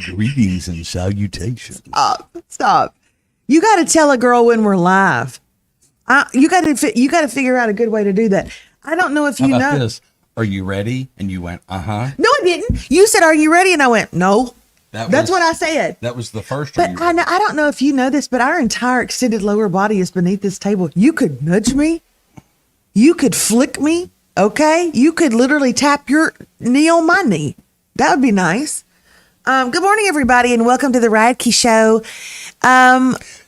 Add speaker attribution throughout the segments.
Speaker 1: Greetings and salutations.
Speaker 2: Stop. You got to tell a girl when we're live. You got to figure out a good way to do that. I don't know if you know.
Speaker 1: This? Are you ready? And you went, uh-huh.
Speaker 2: No, I didn't. You said, are you ready? And I went, no. That's what I said.
Speaker 1: That was the first.
Speaker 2: But I don't know if you know this, but our entire extended lower body is beneath this table. You could nudge me. You could flick me. Okay. You could literally tap your knee on my knee. That would be nice. Good morning, everybody, and welcome to the Radke Show.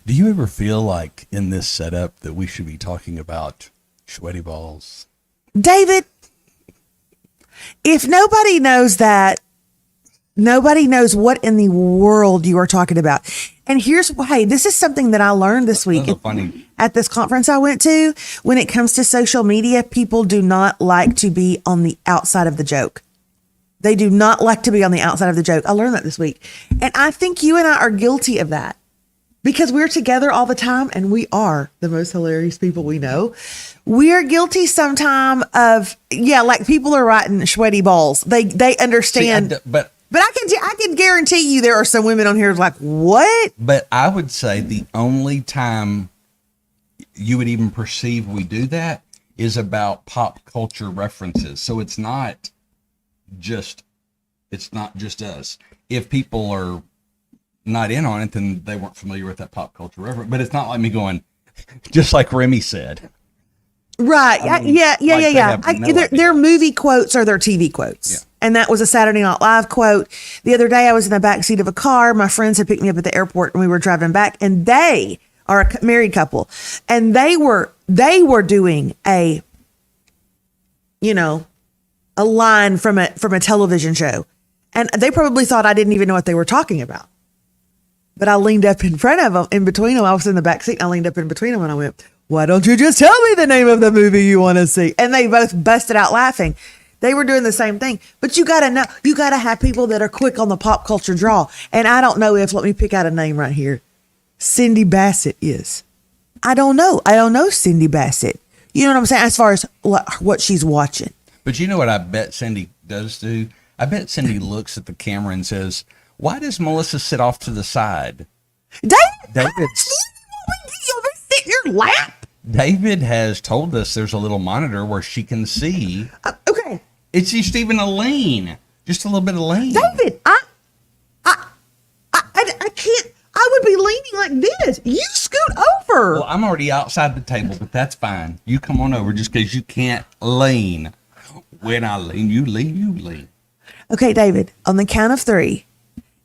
Speaker 1: Do you ever feel like in this setup that we should be talking about sweaty balls?
Speaker 2: David, if nobody knows that, nobody knows what in the world you are talking about. And here's why. This is something that I learned this week at this conference I went to. When it comes to social media, people do not like to be on the outside of the joke. They do not like to be on the outside of the joke. I learned that this week. And I think you and I are guilty of that because we're together all the time and we are the most hilarious people we know. We are guilty sometime of, like people are writing sweaty balls. They understand.
Speaker 1: See, but
Speaker 2: I can guarantee you there are some women on here like, what?
Speaker 1: But I would say the only time you would even perceive we do that is about pop culture references. So it's not just us. If people are not in on it, then they weren't familiar with that pop culture reference. But it's not like me going, just like Remy said.
Speaker 2: Right. Their movie quotes are their TV quotes. Yeah. And that was a Saturday Night Live quote. The other day I was in the backseat of a car. My friends had picked me up at the airport and we were driving back, and they are a married couple, and they were doing a line from a television show. And they probably thought I didn't even know what they were talking about. But I leaned up in front of them, in between them. I was in the back seat. I leaned up in between them and I went, why don't you just tell me the name of the movie you want to see? And they both busted out laughing. They were doing the same thing. But you got to know, you got to have people that are quick on the pop culture draw. And I don't know if, let me pick out a name right here, Cindy Bassett is. I don't know Cindy Bassett. You know what I'm saying? As far as what she's watching.
Speaker 1: But you know what I bet Cindy does do? I bet Cindy looks at the camera and says, why does Melissa sit off to the side?
Speaker 2: David, you sit in your lap?
Speaker 1: David has told us there's a little monitor where she can see.
Speaker 2: Okay.
Speaker 1: It's just even a lane. Just a little bit of lane.
Speaker 2: David, I can't. I would be leaning like this. You scoot over.
Speaker 1: Well, I'm already outside the table, but that's fine. You come on over just because you can't lean. When I lean, you lean, you lean.
Speaker 2: Okay, David, on the count of three,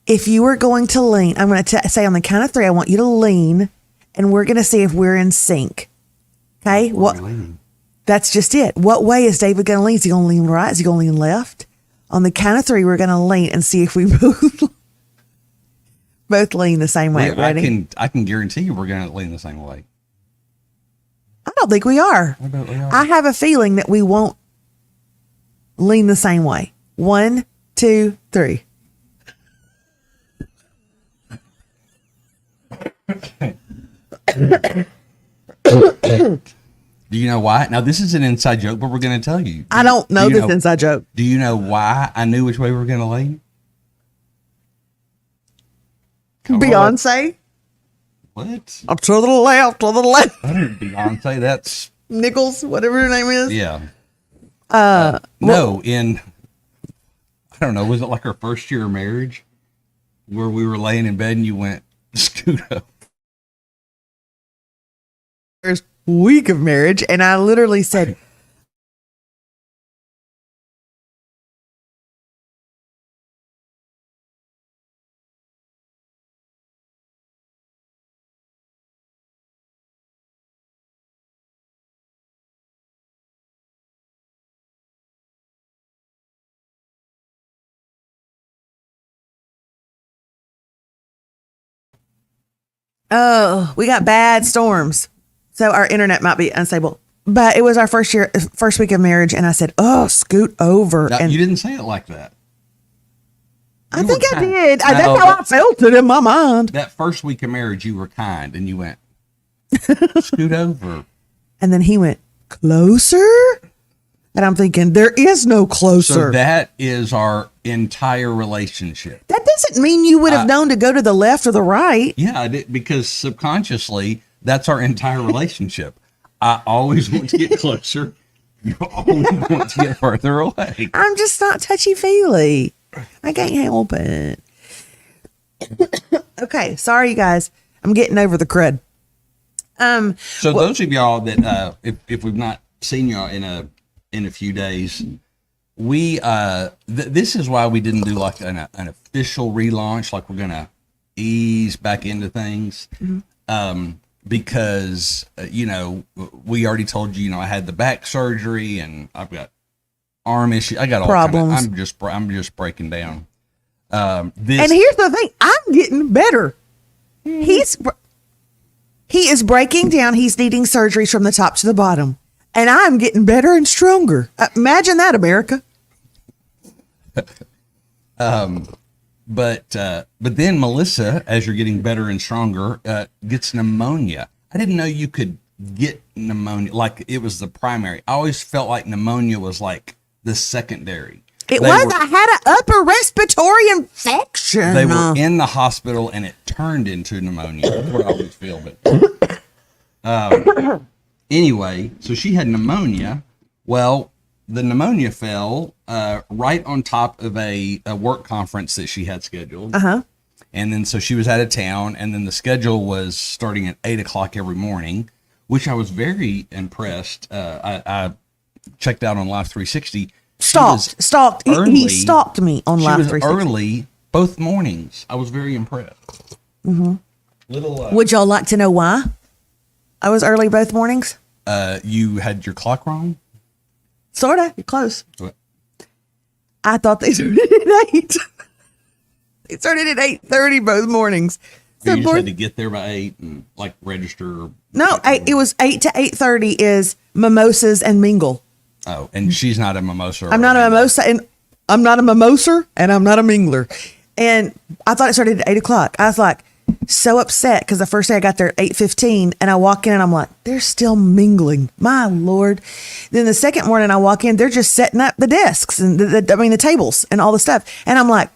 Speaker 2: if you were going to lean, I'm going to say on the count of three, I want you to lean, and we're going to see if we're in sync. Okay? That's just it. What way is David going to lean? Is he going to lean right? Is he going to lean left? On the count of three, we're going to lean and see if we both lean the same way. Ready?
Speaker 1: I can guarantee you we're going to lean the same way.
Speaker 2: I don't think we are.
Speaker 1: I bet we are.
Speaker 2: I have a feeling that we won't lean the same way. 1, 2, 3.
Speaker 1: Do you know why? Now, this is an inside joke, but we're going to tell you.
Speaker 2: I don't know this inside joke.
Speaker 1: Do you know why I knew which way we were going to lean?
Speaker 2: Beyonce?
Speaker 1: What?
Speaker 2: Up to the left, to the left.
Speaker 1: That ain't Beyonce. That's
Speaker 2: Nichols, whatever her name is.
Speaker 1: Yeah.
Speaker 2: I
Speaker 1: don't know, was it like our first year of marriage where we were laying in bed and you went, scoot up?
Speaker 2: First week of marriage, and I literally said, oh, we got bad storms. So our internet might be unstable. But it was our first week of marriage, and I said, oh, scoot over.
Speaker 1: No,
Speaker 2: and
Speaker 1: you didn't say it like that.
Speaker 2: I think I did. That's how I felt it in my mind.
Speaker 1: That first week of marriage, you were kind, and you went, scoot over.
Speaker 2: And then he went, closer? And I'm thinking, there is no closer.
Speaker 1: So that is our entire relationship.
Speaker 2: That doesn't mean you would have known to go to the left or the right.
Speaker 1: Yeah, I did, because subconsciously, that's our entire relationship. I always want to get closer. You always want to get further away.
Speaker 2: I'm just not touchy-feely. I can't help it. Okay, sorry, you guys. I'm getting over the crud.
Speaker 1: So those of y'all that if we've not seen y'all in a few days, we this is why we didn't do like an official relaunch. Like, we're gonna ease back into things, because we already told you, I had the back surgery and I've got arm issues. I got all
Speaker 2: problems.
Speaker 1: I'm just breaking down.
Speaker 2: And here's the thing: I'm getting better. He is breaking down. He's needing surgeries from the top to the bottom, and I'm getting better and stronger. Imagine that, America.
Speaker 1: But then Melissa, as you're getting better and stronger, gets pneumonia. I didn't know you could get pneumonia. Like, it was the primary. I always felt like pneumonia was like the secondary.
Speaker 2: I had an upper respiratory infection.
Speaker 1: They were in the hospital and it turned into pneumonia. That's what I always feel. But anyway, so she had pneumonia. Well, the pneumonia fell right on top of a work conference that she had scheduled. And then so she was out of town, and then the schedule was starting at 8:00 every morning, which I was very impressed. I checked out on Live 360.
Speaker 2: Stalked. He stalked me on Live 360.
Speaker 1: She was early both mornings. I was very impressed.
Speaker 2: Would y'all like to know why I was early both mornings?
Speaker 1: You had your clock wrong?
Speaker 2: Sort of. You're close.
Speaker 1: What?
Speaker 2: I thought they started at 8. They started at 8:30 both mornings.
Speaker 1: So you just had to get there by 8 and like register?
Speaker 2: No, it was 8 to 8:30 is mimosas and mingle.
Speaker 1: Oh, and she's not a mimosa.
Speaker 2: I'm not a mimosa, and I'm not a mimoser, and I'm not a mingler. And I thought it started at 8:00. I was like so upset because the first day I got there at 8:15, and I walk in and I'm like, they're still mingling. My Lord. Then the second morning I walk in, they're just setting up the desks and the tables and all the stuff. And I'm like,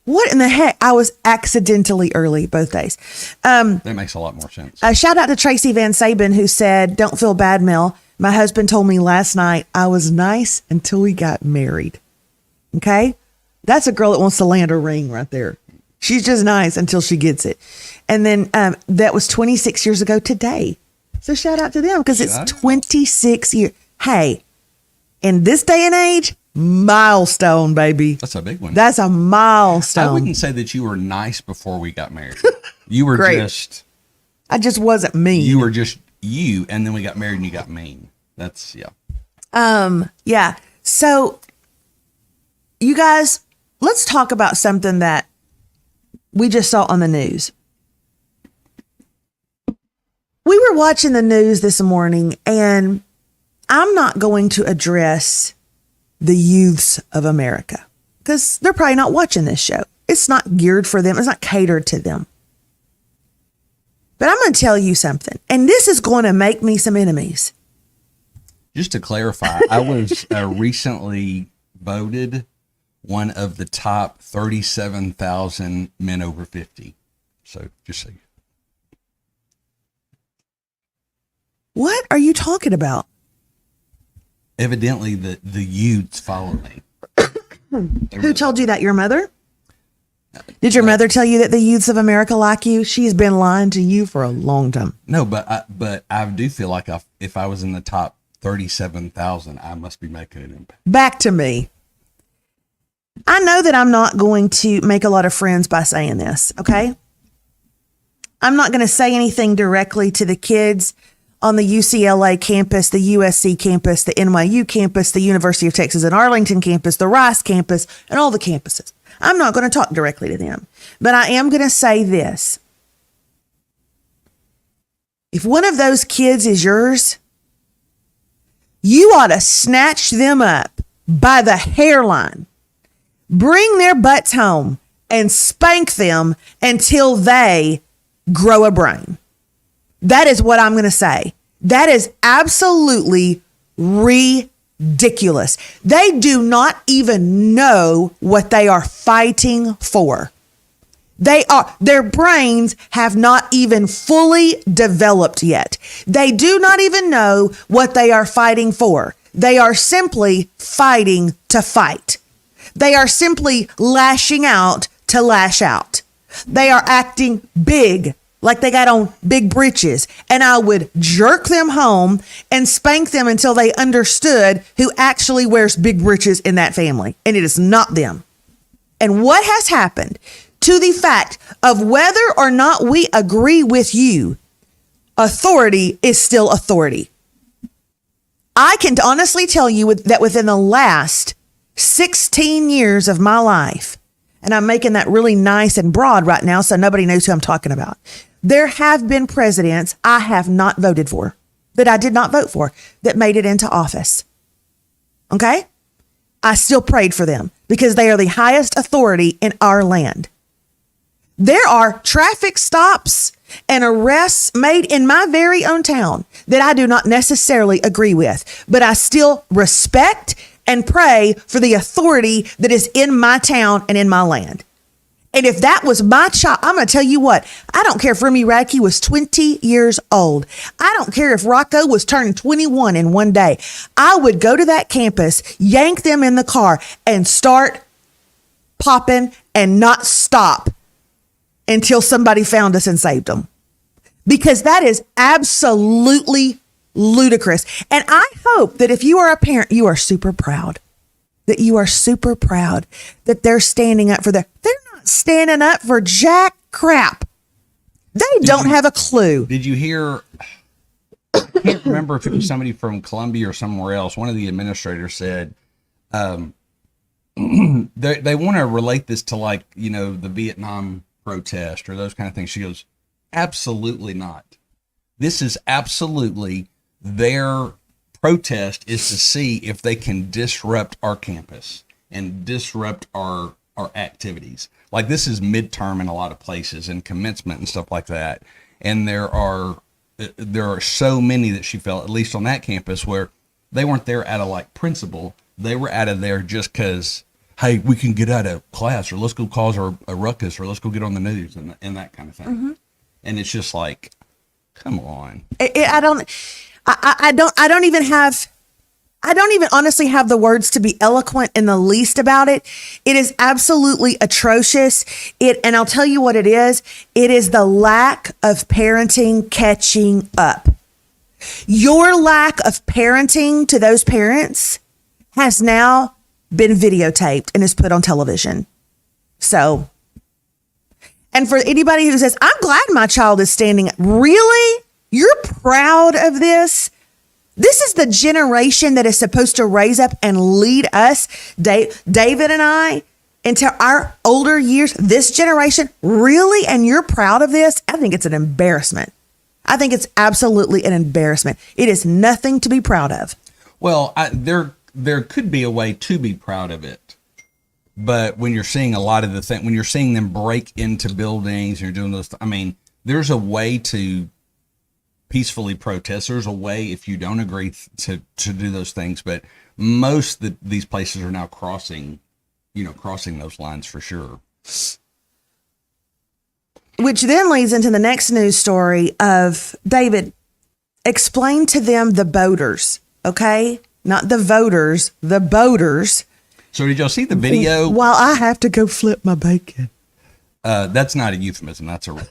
Speaker 2: what in the heck? I was accidentally early both days.
Speaker 1: That makes a lot more sense.
Speaker 2: Shout out to Tracy Van Sabin, who said, don't feel bad, Mel. My husband told me last night I was nice until we got married. Okay? That's a girl that wants to land a ring right there. She's just nice until she gets it. And then that was 26 years ago today. So shout out to them because it's 26 years. Hey, in this day and age, milestone, baby.
Speaker 1: That's a big one.
Speaker 2: That's a milestone.
Speaker 1: I wouldn't say that you were nice before we got married. You were
Speaker 2: I just wasn't mean.
Speaker 1: You were just you, and then we got married and you got mean. That's, yeah.
Speaker 2: Yeah. So you guys, let's talk about something that we just saw on the news. We were watching the news this morning, and I'm not going to address the youths of America because they're probably not watching this show. It's not geared for them. It's not catered to them. But I'm going to tell you something, and this is going to make me some enemies.
Speaker 1: Just to clarify, I was recently voted one of the top 37,000 men over 50. So just so you.
Speaker 2: What are you talking about?
Speaker 1: Evidently, the youths follow me.
Speaker 2: Who told you that? Your mother? Did your mother tell you that the youths of America like you? She's been lying to you for a long time.
Speaker 1: No, but I do feel like if I was in the top 37,000, I must be making an impact.
Speaker 2: Back to me. I know that I'm not going to make a lot of friends by saying this, okay? I'm not going to say anything directly to the kids on the UCLA campus, the USC campus, the NYU campus, the University of Texas at Arlington campus, the Rice campus, and all the campuses. I'm not going to talk directly to them, but I am going to say this. If one of those kids is yours, you ought to snatch them up by the hairline, bring their butts home, and spank them until they grow a brain. That is what I'm going to say. That is absolutely ridiculous. They do not even know what they are fighting for. Their brains have not even fully developed yet. They do not even know what they are fighting for. They are simply fighting to fight. They are simply lashing out to lash out. They are acting big, like they got on big britches. And I would jerk them home and spank them until they understood who actually wears big britches in that family. And it is not them. And what has happened to the fact of whether or not we agree with you, authority is still authority. I can honestly tell you that within the last 16 years of my life, and I'm making that really nice and broad right now so nobody knows who I'm talking about, there have been presidents I have not voted for, that I did not vote for, that made it into office. Okay? I still prayed for them because they are the highest authority in our land. There are traffic stops and arrests made in my very own town that I do not necessarily agree with, but I still respect and pray for the authority that is in my town and in my land. And if that was my child, I'm going to tell you what, I don't care if Remy Radke was 20 years old. I don't care if Rocco was turning 21 in one day. I would go to that campus, yank them in the car, and start popping and not stop until somebody found us and saved them. Because that is absolutely ludicrous. And I hope that if you are a parent, you are super proud. That you are super proud that they're standing up for they're not standing up for jack crap. They don't have a clue.
Speaker 1: Did you hear, I can't remember if it was somebody from Columbia or somewhere else, one of the administrators said, they want to relate this to, like, you know, the Vietnam protest or those kind of things. She goes, absolutely not. This is absolutely their protest is to see if they can disrupt our campus and disrupt our activities. Like, this is midterm in a lot of places and commencement and stuff like that. And there are so many that she felt, at least on that campus, where they weren't there out of like principle. They were out of there just because, hey, we can get out of class, or let's go cause a ruckus, or let's go get on the news and that kind of thing. Mm-hmm. And it's just like, come on.
Speaker 2: I don't even honestly have the words to be eloquent in the least about it. It is absolutely atrocious. And I'll tell you what it is. It is the lack of parenting catching up. Your lack of parenting to those parents has now been videotaped and is put on television. So, and for anybody who says, I'm glad my child is standing up. Really? You're proud of this? This is the generation that is supposed to raise up and lead us, David and I, into our older years. This generation, really? And you're proud of this? I think it's an embarrassment. I think it's absolutely an embarrassment. It is nothing to be proud of.
Speaker 1: Well, there could be a way to be proud of it. But when you're seeing a lot of the things, when you're seeing them break into buildings, and you're doing those, I mean, there's a way to peacefully protest. There's a way, if you don't agree, to do those things. But most these places are now crossing those lines for sure.
Speaker 2: Which then leads into the next news story of, David, explain to them the boaters, okay? Not the voters, the boaters.
Speaker 1: So did y'all see the video?
Speaker 2: While I have to go flip my bacon.
Speaker 1: That's not a euphemism. That's a...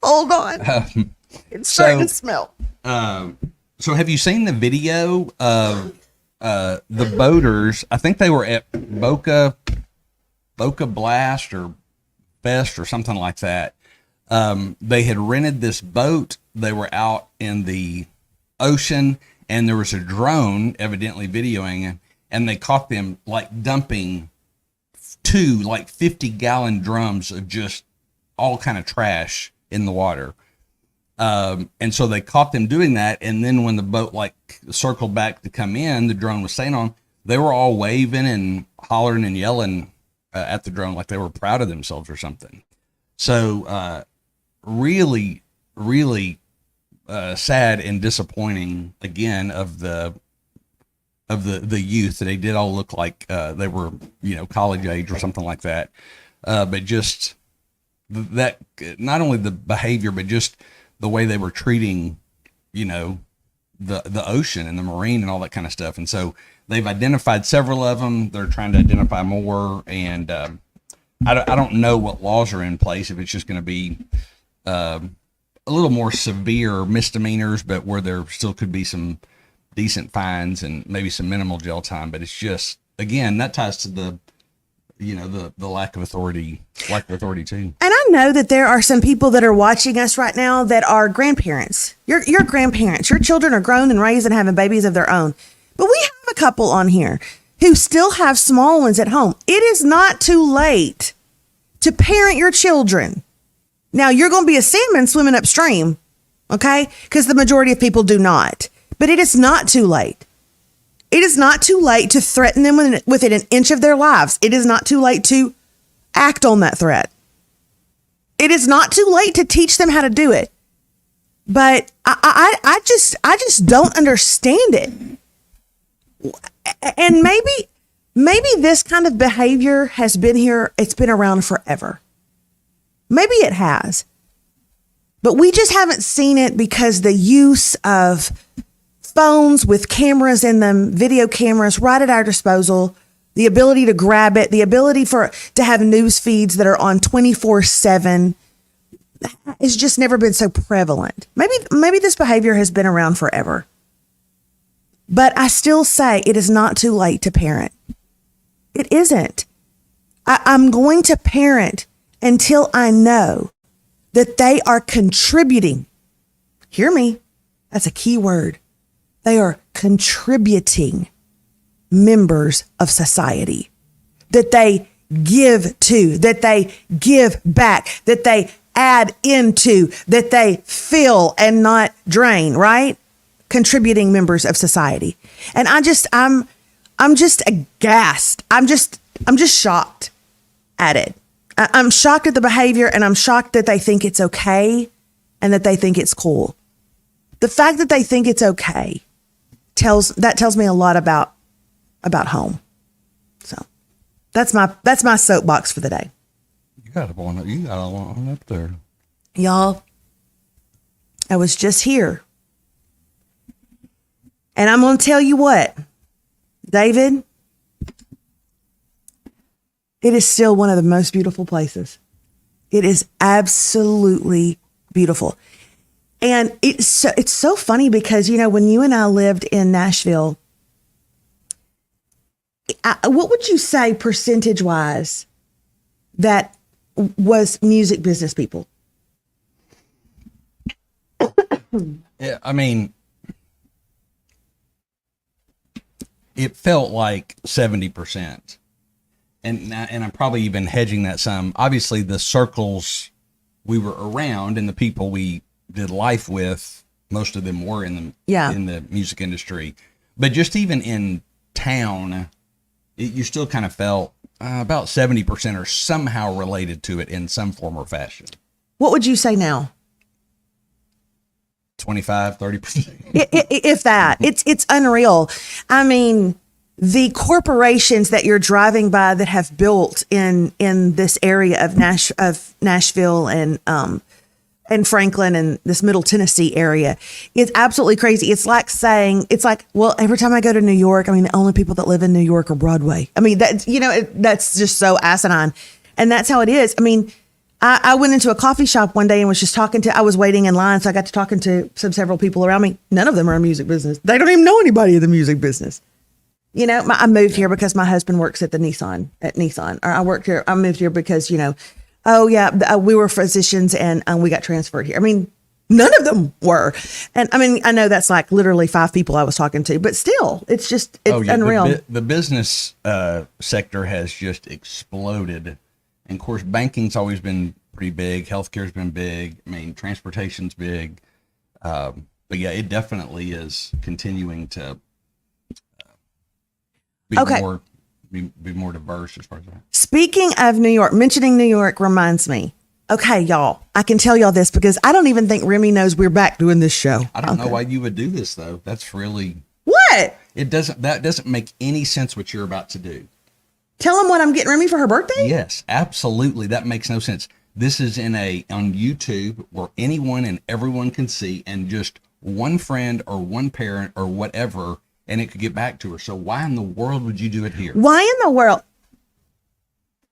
Speaker 2: Hold on. It's starting to smell.
Speaker 1: So have you seen the video of the boaters? I think they were at Boca Blast or Fest or something like that. They had rented this boat. They were out in the ocean, and there was a drone evidently videoing it, and they caught them like dumping 2 like 50-gallon drums of just all kind of trash in the water. And so they caught them doing that. And then when the boat like circled back to come in, the drone was staying on, they were all waving and hollering and yelling at the drone like they were proud of themselves or something. So really, really sad and disappointing again of the youth. They did all look like they were, college age or something like that. but just that, not only the behavior, but just the way they were treating, the ocean and the marine and all that kind of stuff. And so they've identified several of them. They're trying to identify more. And I don't know what laws are in place, if it's just going to be a little more severe misdemeanors, but where there still could be some decent fines and maybe some minimal jail time. But it's just, again, that ties to the lack of authority too.
Speaker 2: And I know that there are some people that are watching us right now that are grandparents. You're grandparents. Your children are grown and raised and having babies of their own. But we have a couple on here who still have small ones at home. It is not too late to parent your children. Now, you're going to be a salmon swimming upstream, okay? Because the majority of people do not. But it is not too late. It is not too late to threaten them within an inch of their lives. It is not too late to act on that threat. It is not too late to teach them how to do it. But I just don't understand it. And maybe this kind of behavior has been here. It's been around forever. Maybe it has. But we just haven't seen it because the use of phones with cameras in them, video cameras right at our disposal, the ability to grab it, the ability to have news feeds that are on 24/7 has just never been so prevalent. Maybe this behavior has been around forever. But I still say it is not too late to parent. It isn't. I'm going to parent until I know that they are contributing. Hear me. That's a key word. They are contributing members of society, that they give to, that they give back, that they add into, that they fill and not drain, right? Contributing members of society. And I'm just aghast. I'm just shocked at it. I'm shocked at the behavior, and I'm shocked that they think it's okay and that they think it's cool. The fact that they think it's okay tells me a lot about home. So that's my soapbox for the day.
Speaker 1: You got one up there.
Speaker 2: Y'all, I was just here. And I'm going to tell you what, David, it is still one of the most beautiful places. It is absolutely beautiful. And it's so funny because, when you and I lived in Nashville, what would you say percentage-wise that was music business people?
Speaker 1: Yeah, I mean, it felt like 70%. And I'm probably even hedging that some. Obviously, the circles we were around and the people we did life with, most of them were in the music industry. But just even in town, you still kind of felt about 70% are somehow related to it in some form or fashion.
Speaker 2: What would you say now?
Speaker 1: 25, 30%.
Speaker 2: If that. It's unreal. I mean, the corporations that you're driving by that have built in this area of Nashville and Franklin and this Middle Tennessee area, it's absolutely crazy. It's like, well, every time I go to New York, I mean, the only people that live in New York are Broadway. I mean, that's just so asinine. And that's how it is. I mean, I went into a coffee shop one day and was just I was waiting in line. So I got to talking to several people around me. None of them are in music business. They don't even know anybody in the music business. I moved here because my husband works at Nissan. Or I moved here because, we were physicians and we got transferred here. I mean, none of them were. And I mean, I know that's like literally 5 people I was talking to, but still, it's unreal.
Speaker 1: The business sector has just exploded. And of course, banking's always been pretty big. Healthcare's been big. I mean, transportation's big. But yeah, it definitely is continuing to be more diverse as far as that.
Speaker 2: Speaking of New York, mentioning New York reminds me. Okay, y'all, I can tell y'all this because I don't even think Remy knows we're back doing this show.
Speaker 1: I don't know why you would do this though. That's really
Speaker 2: what?
Speaker 1: That doesn't make any sense what you're about to do.
Speaker 2: Tell them what I'm getting Remy for her birthday?
Speaker 1: Yes, absolutely. That makes no sense. This is on YouTube where anyone and everyone can see, and just one friend or one parent or whatever, and it could get back to her. So why in the world would you do it here?
Speaker 2: Why in the world?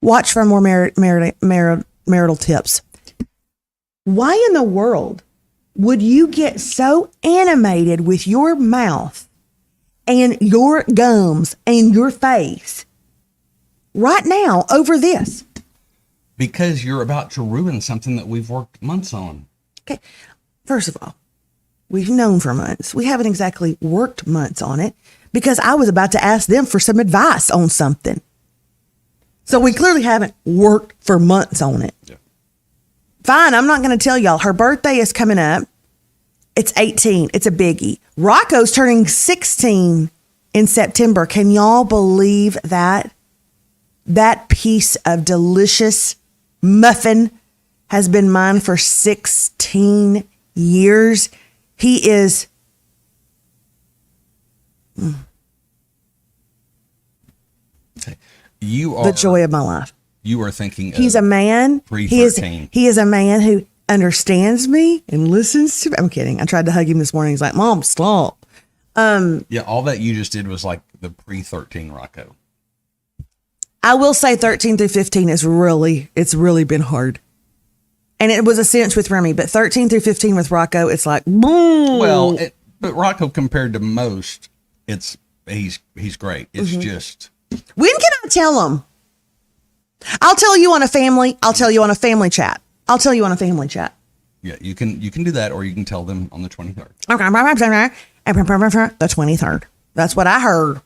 Speaker 2: Watch for more marital tips. Why in the world would you get so animated with your mouth and your gums and your face right now over this?
Speaker 1: Because you're about to ruin something that we've worked months on.
Speaker 2: Okay. First of all, we've known for months. We haven't exactly worked months on it because I was about to ask them for some advice on something. So we clearly haven't worked for months on it.
Speaker 1: Yeah.
Speaker 2: Fine, I'm not going to tell y'all. Her birthday is coming up. It's 18. It's a biggie. Rocco's turning 16 in September. Can y'all believe that? That piece of delicious muffin has been mine for 16 years. He is...
Speaker 1: You are
Speaker 2: the joy of my life.
Speaker 1: You are thinking
Speaker 2: he's a man. He is a man who understands me and listens to me. I'm kidding. I tried to hug him this morning. He's like, Mom, stop.
Speaker 1: Yeah, all that you just did was like the pre-13 Rocco.
Speaker 2: I will say 13 through 15 it's really been hard. And it was a cinch with Remy, but 13 through 15 with Rocco, it's like, boom.
Speaker 1: Well, but Rocco compared to most, he's great. It's just.
Speaker 2: When can I tell him? I'll tell you on a family chat.
Speaker 1: Yeah, you can do that, or you can tell them on the 23rd.
Speaker 2: Okay, the 23rd. That's what I heard.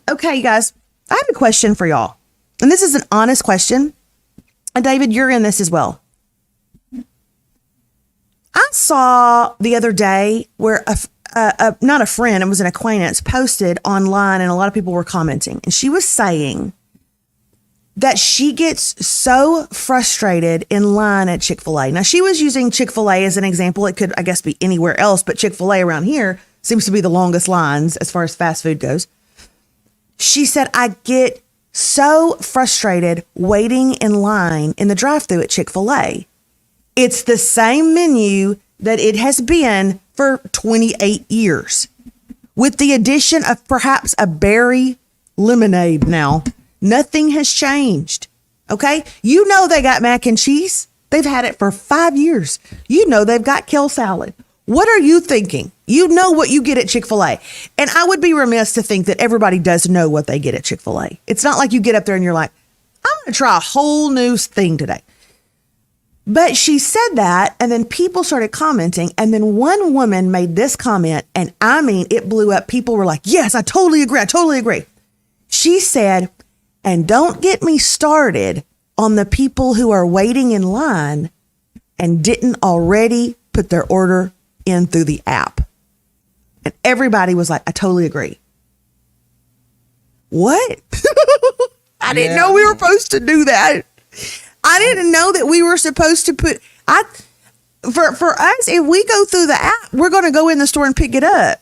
Speaker 2: Okay, you guys, I have a question for y'all. And this is an honest question. And David, you're in this as well. I saw the other day where not a friend, it was an acquaintance, posted online, and a lot of people were commenting. And she was saying that she gets so frustrated in line at Chick-fil-A. Now, she was using Chick-fil-A as an example. It could, I guess, be anywhere else, but Chick-fil-A around here seems to be the longest lines as far as fast food goes. She said, I get so frustrated waiting in line in the drive-thru at Chick-fil-A. It's the same menu that it has been for 28 years, with the addition of perhaps a berry lemonade now. Nothing has changed. Okay? You know they got mac and cheese. They've had it for 5 years. You know they've got kale salad. What are you thinking? You know what you get at Chick-fil-A. And I would be remiss to think that everybody does know what they get at Chick-fil-A. It's not like you get up there and you're like, I'm going to try a whole new thing today. But she said that, and then people started commenting, and then one woman made this comment, and I mean, it blew up. People were like, yes, I totally agree. She said, and don't get me started on the people who are waiting in line and didn't already put their order in through the app. And everybody was like, I totally agree. What? I didn't know we were supposed to do that. I didn't know that we were supposed to put, for us, if we go through the app, we're going to go in the store and pick it up.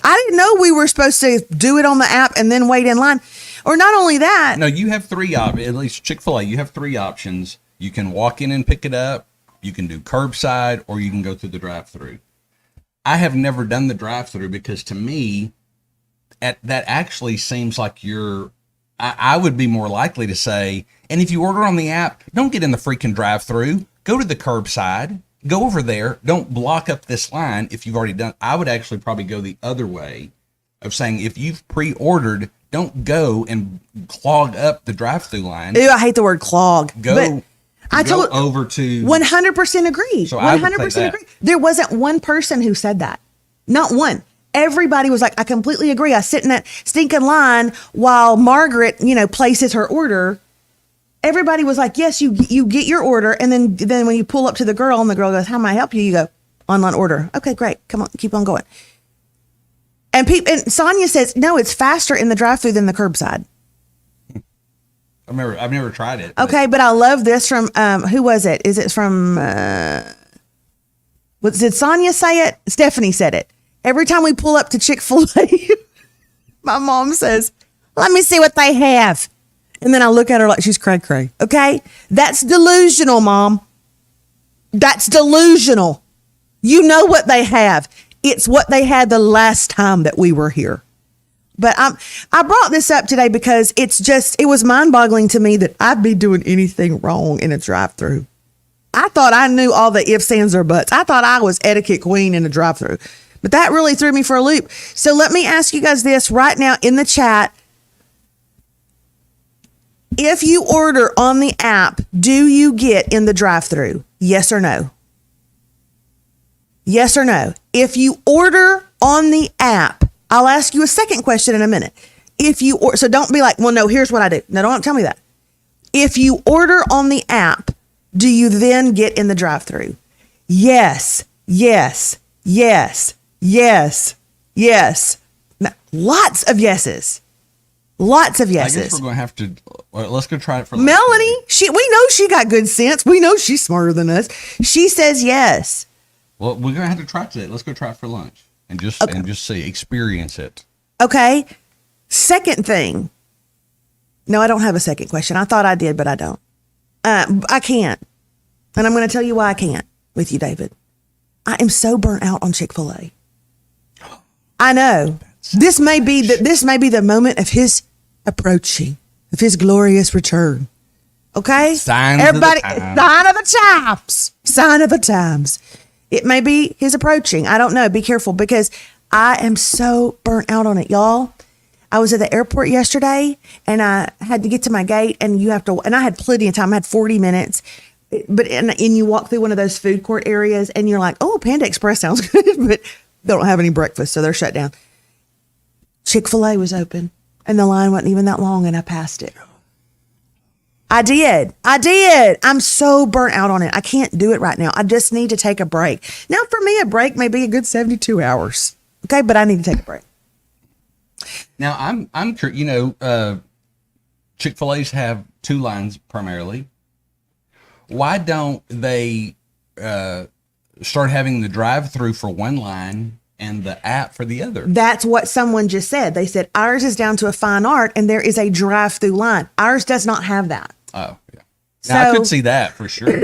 Speaker 2: I didn't know we were supposed to do it on the app and then wait in line. Or not only that.
Speaker 1: No, you have three options, at least Chick-fil-A, you have three options. You can walk in and pick it up, you can do curbside, or you can go through the drive-thru. I have never done the drive-thru because to me, that actually seems like I would be more likely to say, and if you order on the app, don't get in the freaking drive-thru. Go to the curbside. Go over there. Don't block up this line if you've already done. I would actually probably go the other way of saying, if you've pre-ordered, don't go and clog up the drive-thru line.
Speaker 2: Ew, I hate the word clog.
Speaker 1: Go over to
Speaker 2: 100% agree.
Speaker 1: So
Speaker 2: 100% agree. There wasn't one person who said that. Not one. Everybody was like, I completely agree. I sit in that stinking line while Margaret, places her order. Everybody was like, yes, you get your order. And then when you pull up to the girl and the girl goes, how may I help you? You go, online order. Okay, great. Come on, keep on going. And Sonia says, no, it's faster in the drive-thru than the curbside.
Speaker 1: I've never tried it.
Speaker 2: Okay, but I love this from, who was it? Is it from, did Sonia say it? Stephanie said it. Every time we pull up to Chick-fil-A, My mom says, let me see what they have. And then I look at her like she's cray-cray. Okay? That's delusional, Mom. That's delusional. You know what they have. It's what they had the last time that we were here. But I brought this up today because it was mind-boggling to me that I'd be doing anything wrong in a drive-thru. I thought I knew all the ifs, ands, or buts. I thought I was etiquette queen in a drive-thru. But that really threw me for a loop. So let me ask you guys this right now in the chat. If you order on the app, do you get in the drive-thru? Yes or no? Yes or no? If you order on the app, I'll ask you a second question in a minute. So don't be like, well, no, here's what I do. No, don't tell me that. If you order on the app, do you then get in the drive-thru? Yes, yes, yes, yes, yes. Now, lots of yeses. Lots of yeses.
Speaker 1: I guess we're going to have to, let's go try it for
Speaker 2: Melanie, we know she got good sense. We know she's smarter than us. She says yes.
Speaker 1: Well, we're going to have to try it today. Let's go try it for lunch and just see, experience it.
Speaker 2: Okay. Second thing. No, I don't have a second question. I thought I did, but I don't. I can't. And I'm going to tell you why I can't with you, David. I am so burnt out on Chick-fil-A. I know. This may be the moment of his approaching, of his glorious return. Okay? Everybody, sign of the times. Sign of the times. It may be his approaching. I don't know. Be careful because I am so burnt out on it, y'all. I was at the airport yesterday and I had to get to my gate and I had plenty of time. I had 40 minutes. But you walk through one of those food court areas and you're like, oh, Panda Express sounds good, but they don't have any breakfast, so they're shut down. Chick-fil-A was open and the line wasn't even that long and I passed it. I did. I'm so burnt out on it. I can't do it right now. I just need to take a break. Now, for me, a break may be a good 72 hours. Okay, but I need to take a break.
Speaker 1: Now, I'm curious, Chick-fil-A's have two lines primarily. Why don't they start having the drive-through for one line and the app for the other? That's
Speaker 2: what someone just said. They said ours is down to a fine art and there is a drive-through line. Ours does not have that.
Speaker 1: Oh, yeah. Now, I could see that for sure.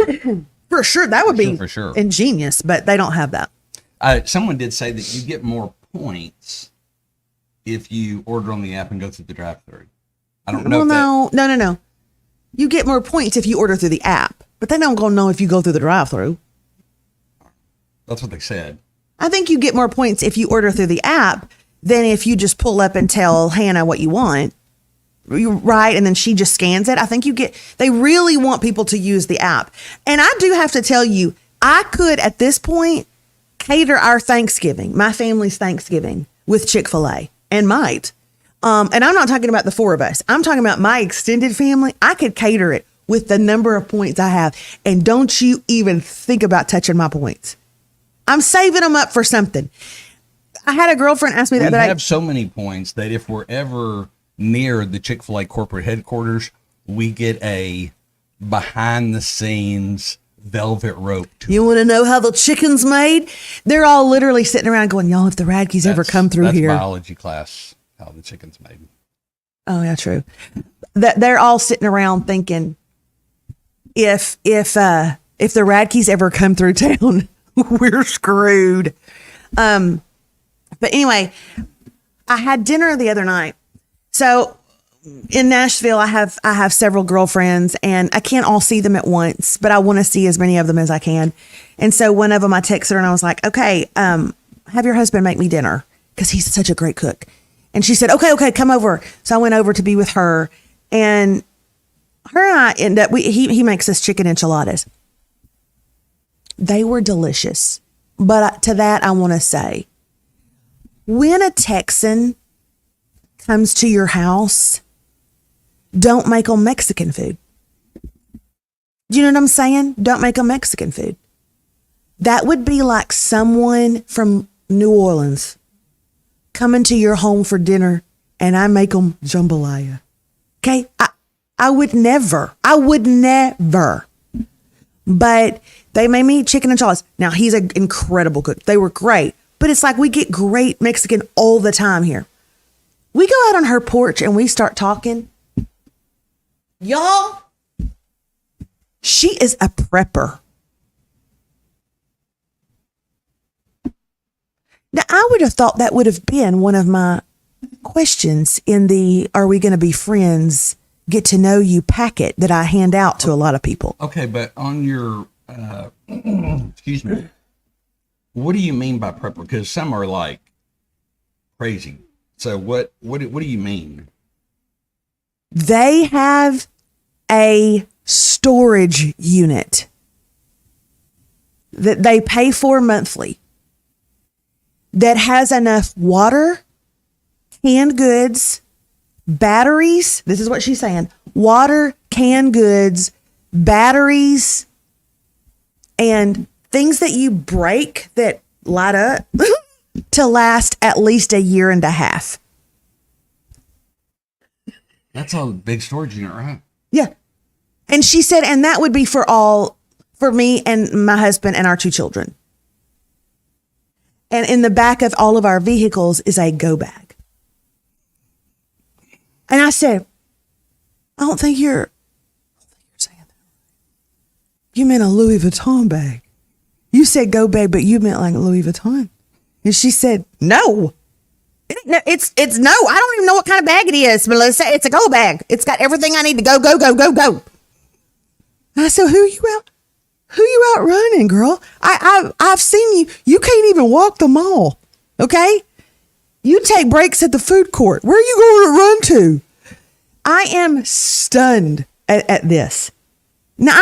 Speaker 2: For sure. That would be
Speaker 1: for sure
Speaker 2: ingenious, but they don't have that.
Speaker 1: Someone did say that you get more points if you order on the app and go through the drive-through. I don't know.
Speaker 2: No. You get more points if you order through the app, but they don't know if you go through the drive-through.
Speaker 1: That's what they said.
Speaker 2: I think you get more points if you order through the app than if you just pull up and tell Hannah what you want. Right. And then she just scans it. I think they really want people to use the app. And I do have to tell you, I could at this point cater our Thanksgiving, my family's Thanksgiving with Chick-fil-A and might. And I'm not talking about the four of us. I'm talking about my extended family. I could cater it with the number of points I have. And don't you even think about touching my points. I'm saving them up for something. I had a girlfriend ask me that.
Speaker 1: We have so many points that if we're ever near the Chick-fil-A corporate headquarters, we get a behind the scenes velvet rope tour. You
Speaker 2: want to know how the chicken's made? They're all literally sitting around going, y'all, if the Radkes ever come through here.
Speaker 1: That's biology class, how the chicken's made.
Speaker 2: Oh, yeah, true. They're all sitting around thinking, if the Radkes ever come through town, we're screwed. But anyway, I had dinner the other night. So in Nashville, I have several girlfriends and I can't all see them at once, but I want to see as many of them as I can. And so one of them, I texted her and I was like, okay, have your husband make me dinner because he's such a great cook. And she said, okay, come over. So I went over to be with her and I end up, he makes us chicken enchiladas. They were delicious. But to that, I want to say, when a Texan comes to your house, don't make them Mexican food. Do you know what I'm saying? Don't make them Mexican food. That would be like someone from New Orleans coming to your home for dinner and I make them jambalaya. Okay? I would never. But they made me chicken enchiladas. Now, he's an incredible cook. They were great. But it's like we get great Mexican all the time here. We go out on her porch and we start talking. Y'all, she is a prepper. Now, I would have thought that would have been one of my questions in the "Are we going to be friends? Get to know you" packet that I hand out to a lot of people.
Speaker 1: Okay, but on your, excuse me, what do you mean by prepper? Because some are like crazy. So what do you mean?
Speaker 2: They have a storage unit that they pay for monthly that has enough water, canned goods, batteries. This is what she's saying. Water, canned goods, batteries, and things that you break that light up to last at least a year and a half.
Speaker 1: That's a big storage unit, right?
Speaker 2: Yeah. And she said, and that would be for me and my husband and our 2 children. And in the back of all of our vehicles is a go bag. And I said, I don't think you're saying that. You meant a Louis Vuitton bag. You said go bag, but you meant like Louis Vuitton. And she said, no. It's no. I don't even know what kind of bag it is, Melissa. It's a go bag. It's got everything I need to go. And I said, who you out running, girl? I've seen you. You can't even walk the mall. Okay? You take breaks at the food court. Where are you going to run to? I am stunned at this. Now,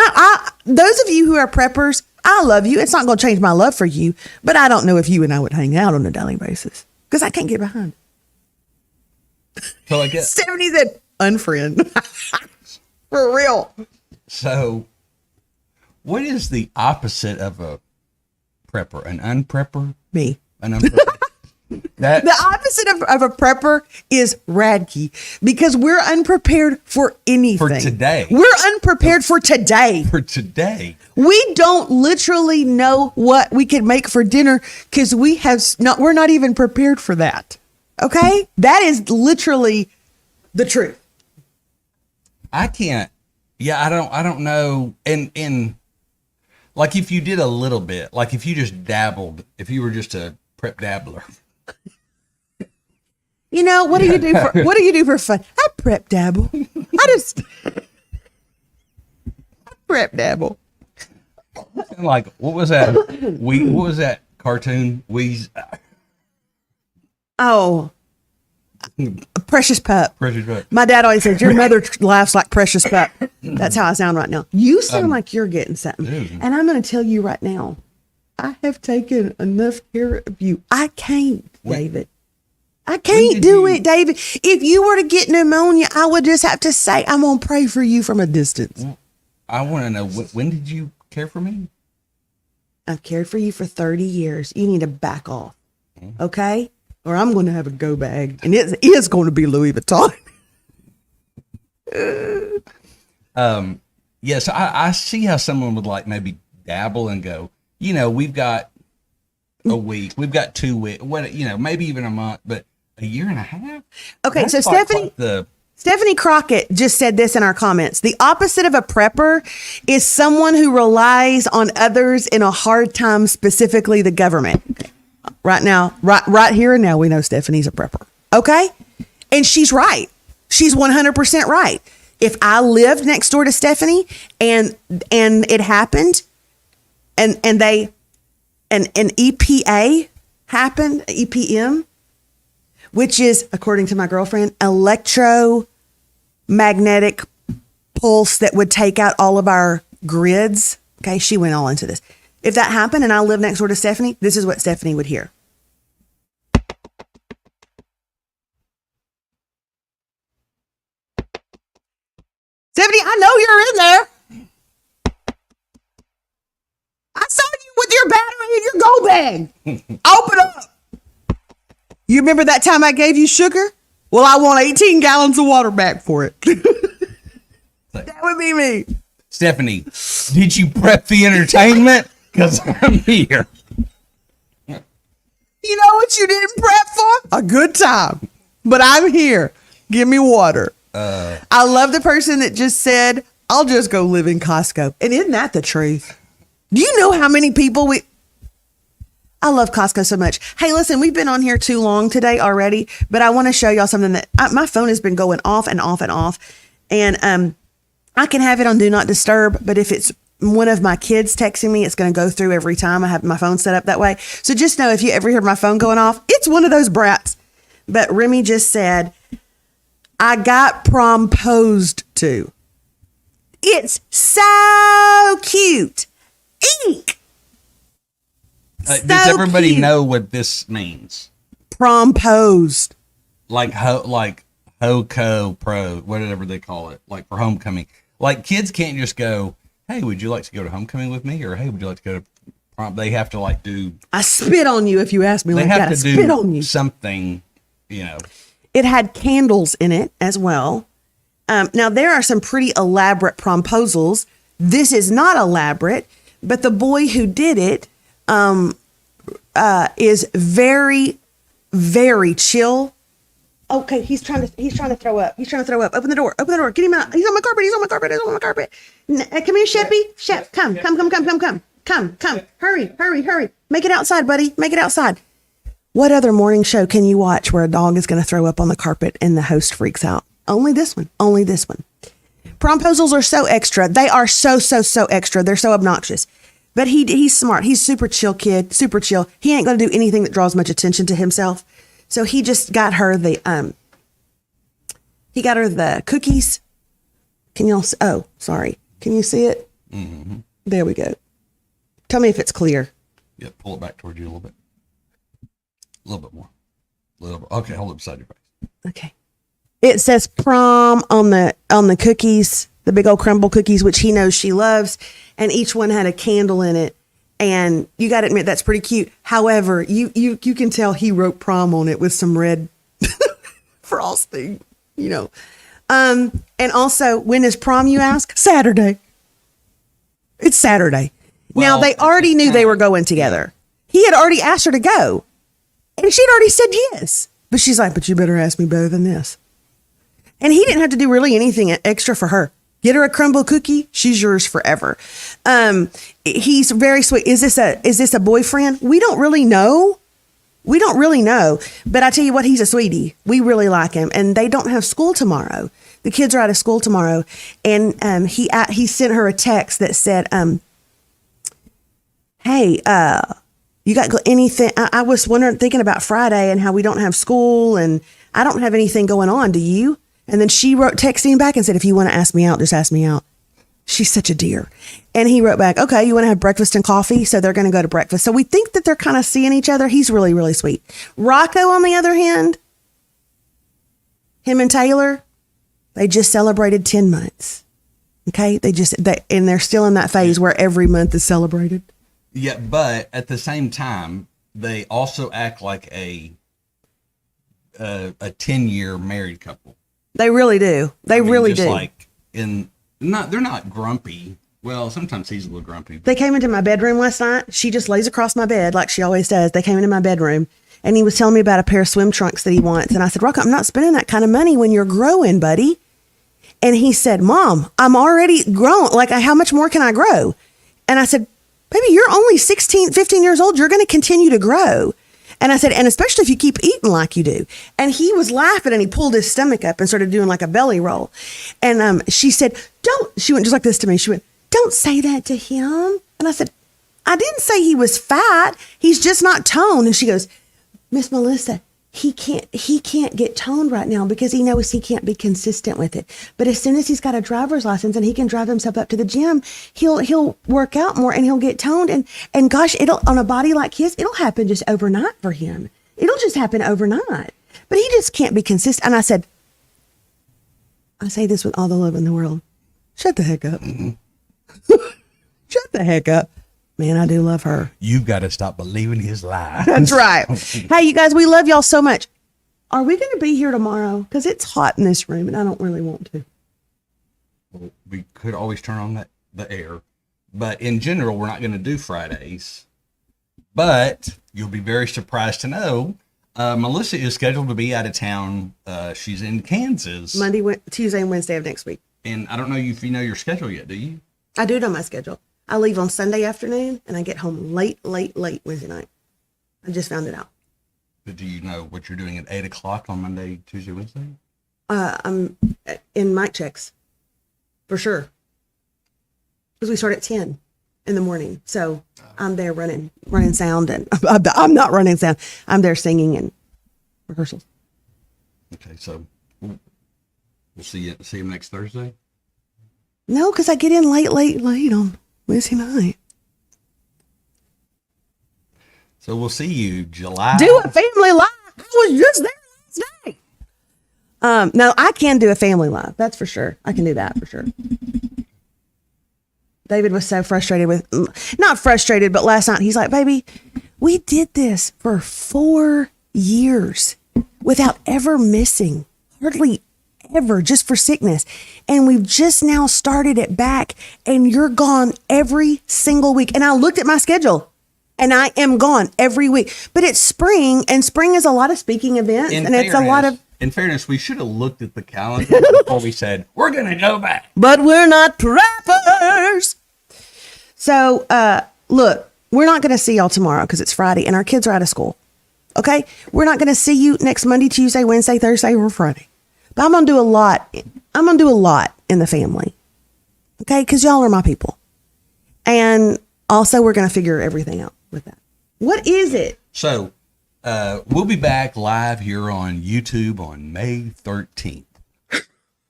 Speaker 2: those of you who are preppers, I love you. It's not going to change my love for you, but I don't know if you and I would hang out on a daily basis because I can't get behind.
Speaker 1: So I guess
Speaker 2: Stephanie said, unfriend. For real.
Speaker 1: so. What is the opposite of a prepper? An unprepper?
Speaker 2: Me.
Speaker 1: An unprepper.
Speaker 2: The opposite of a prepper is Radke because we're unprepared for anything.
Speaker 1: For today.
Speaker 2: We're unprepared for today.
Speaker 1: For today.
Speaker 2: We don't literally know what we can make for dinner because we're not even prepared for that. Okay? That is literally the truth.
Speaker 1: I can't. Yeah, I don't know. And like if you did a little bit, like if you just dabbled, if you were just a prep dabbler.
Speaker 2: You know, what do you do for fun? I prep dabble. I prep dabble.
Speaker 1: Like what was that? What was that cartoon?
Speaker 2: Oh, Precious Pup.
Speaker 1: Precious Pup.
Speaker 2: My dad always says, your mother laughs like Precious Pup. That's how I sound right now. You sound like you're getting something.
Speaker 1: Dude.
Speaker 2: And I'm going to tell you right now, I have taken enough care of you. I can't, David. I can't do it, David. If you were to get pneumonia, I would just have to say, I'm going to pray for you from a distance.
Speaker 1: I want to know, when did you care for me?
Speaker 2: I've cared for you for 30 years. You need to back off. Okay? Or I'm going to have a go bag. And it is going to be Louis Vuitton.
Speaker 1: Yes, I see how someone would like maybe dabble and go, you know, we've got a week, we've got 2 weeks, maybe even a month, but a year and a half?
Speaker 2: Okay,
Speaker 1: That's
Speaker 2: so
Speaker 1: like
Speaker 2: Stephanie Crockett just said this in our comments. The opposite of a prepper is someone who relies on others in a hard time, specifically the government. Right now, right here and now, we know Stephanie's a prepper. Okay? And she's right. She's 100% right. If I lived next door to Stephanie and it happened and an EPA happened, EPM, which is, according to my girlfriend, electromagnetic pulse that would take out all of our grids. Okay, she went all into this. If that happened and I lived next door to Stephanie, this is what Stephanie would hear. Stephanie, I know you're in there. I saw you with your battery in your go bag. Open up. You remember that time I gave you sugar? Well, I want 18 gallons of water back for it. That would be me.
Speaker 1: Stephanie, did you prep the entertainment? Because I'm here.
Speaker 2: You know what you didn't prep for? A good time. but I'm here. Give me water. I love the person that just said, I'll just go live in Costco. And isn't that the truth? Do you know how many people I love Costco so much. Hey, listen, we've been on here too long today already, but I want to show y'all something that my phone has been going off and off and off. And I can have it on Do Not Disturb, but if it's one of my kids texting me, it's going to go through every time. I have my phone set up that way. So just know if you ever hear my phone going off, it's one of those brats. But Remy just said, I got promposed to. It's so cute. Eek.
Speaker 1: Does everybody
Speaker 2: cute.
Speaker 1: know what this means?
Speaker 2: Promposed.
Speaker 1: Like HOCO Pro, whatever they call it, like for homecoming. Like kids can't just go, hey, would you like to go to homecoming with me? Or hey, would you like to go to prom? They have to like do.
Speaker 2: I spit on you if you ask me
Speaker 1: They
Speaker 2: like
Speaker 1: have
Speaker 2: that. I
Speaker 1: to
Speaker 2: spit on
Speaker 1: do
Speaker 2: you.
Speaker 1: something, you know.
Speaker 2: It had candles in it as well. Now, there are some pretty elaborate promposals. This is not elaborate, but the boy who did it is very, very chill. Okay, he's trying to throw up. He's trying to throw up. Open the door. Open the door. Get him out. He's on my carpet. He's on my carpet. He's on my carpet. Come here, Sheppy. Shep, come. Hurry. Make it outside, buddy. Make it outside. What other morning show can you watch where a dog is going to throw up on the carpet and the host freaks out? Only this one. Promposals are so extra. They are so extra. They're so obnoxious. But he's smart. He's super chill kid, super chill. He ain't going to do anything that draws much attention to himself. So he just got her the cookies. Can you see it?
Speaker 1: Mm-hmm.
Speaker 2: There we go. Tell me if it's clear.
Speaker 1: Yeah, pull it back towards you a little bit. A little bit more. Okay, hold it beside your face.
Speaker 2: Okay. It says prom on the cookies, the big old crumble cookies, which he knows she loves, and each one had a candle in it. And you got to admit that's pretty cute. However, you can tell he wrote prom on it with some red frosting, you know. And also, when is prom, you ask? Saturday. It's Saturday. Now, they already knew they were going together. He had already asked her to go. And she'd already said yes. But she's like, but you better ask me better than this. And he didn't have to do really anything extra for her. Get her a crumble cookie. She's yours forever. He's very sweet. Is this a boyfriend? We don't really know. But I tell you what, he's a sweetie. We really like him. And they don't have school tomorrow. The kids are out of school tomorrow. And he sent her a text that said, hey, you got anything? I was thinking about Friday and how we don't have school and I don't have anything going on. Do you? And then she texted him back and said, if you want to ask me out, just ask me out. She's such a dear. And he wrote back, okay, you want to have breakfast and coffee? So they're going to go to breakfast. So we think that they're kind of seeing each other. He's really, really sweet. Rocco, on the other hand, him and Taylor, they just celebrated 10 months. Okay. And they're still in that phase where every month is celebrated.
Speaker 1: Yeah, but at the same time, they also act like a 10-year married couple.
Speaker 2: They really do. They really do.
Speaker 1: Like they're not grumpy. Well, sometimes he's a little grumpy.
Speaker 2: They came into my bedroom last night. She just lays across my bed like she always does. They came into my bedroom and he was telling me about a pair of swim trunks that he wants. And I said, Rocco, I'm not spending that kind of money when you're growing, buddy. And he said, Mom, I'm already grown. Like, how much more can I grow? And I said, baby, you're only 15 years old. You're going to continue to grow. And I said, and especially if you keep eating like you do. And he was laughing and he pulled his stomach up and started doing like a belly roll. And she said, she went just like this to me. She went, don't say that to him. And I said, I didn't say he was fat. He's just not toned. And she goes, Miss Melissa, he can't get toned right now because he knows he can't be consistent with it. But as soon as he's got a driver's license and he can drive himself up to the gym, he'll work out more and he'll get toned. And gosh, on a body like his, it'll happen just overnight for him. It'll just happen overnight. But he just can't be consistent. And I said, I say this with all the love in the world. Shut the heck up. Shut the heck up. Man, I do love her.
Speaker 1: You've got to stop believing his lies.
Speaker 2: That's right. Hey, you guys, we love y'all so much. Are we going to be here tomorrow? Because it's hot in this room and I don't really want to.
Speaker 1: Well, we could always turn on the air. But in general, we're not going to do Fridays. But you'll be very surprised to know Melissa is scheduled to be out of town. She's in Kansas.
Speaker 2: Tuesday, and Wednesday of next week.
Speaker 1: And I don't know if you know your schedule yet, do you?
Speaker 2: I do know my schedule. I leave on Sunday afternoon and I get home late Wednesday night. I just found it out.
Speaker 1: But do you know what you're doing at 8 o'clock on Monday, Tuesday, Wednesday?
Speaker 2: I'm in mic checks for sure. Because we start at 10 in the morning. So I'm there running sound, and I'm not running sound. I'm there singing and rehearsals.
Speaker 1: Okay, so we'll see you next Thursday.
Speaker 2: No, because I get in late on Wednesday night.
Speaker 1: So we'll see you July.
Speaker 2: Do a family live. I was just there last night. No, I can do a family live. That's for sure. I can do that for sure. David was so frustrated not frustrated, but last night he's like, baby, we did this for 4 years without ever missing, hardly ever, just for sickness. And we've just now started it back, and you're gone every single week. And I looked at my schedule, and I am gone every week. But it's spring, and spring is a lot of speaking events, it's a lot of.
Speaker 1: In fairness, we should have looked at the calendar before we said, we're going to go back.
Speaker 2: But we're not preppers. So, look, we're not going to see y'all tomorrow because it's Friday and our kids are out of school. Okay? We're not going to see you next Monday, Tuesday, Wednesday, Thursday, or Friday. But I'm going to do a lot. I'm going to do a lot in the family. Okay? Because y'all are my people. And also, we're going to figure everything out with that. What is it?
Speaker 1: So, we'll be back live here on YouTube on May 13th.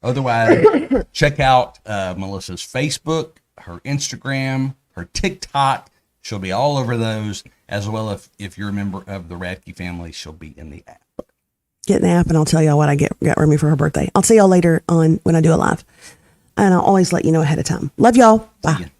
Speaker 1: Otherwise, check out Melissa's Facebook, her Instagram, her TikTok. She'll be all over those, as well if you're a member of the Radke family, she'll be in the app.
Speaker 2: Get in the app and I'll tell y'all what I got Remy for her birthday. I'll see y'all later on when I do a live. And I'll always let you know ahead of time. Love y'all. Bye.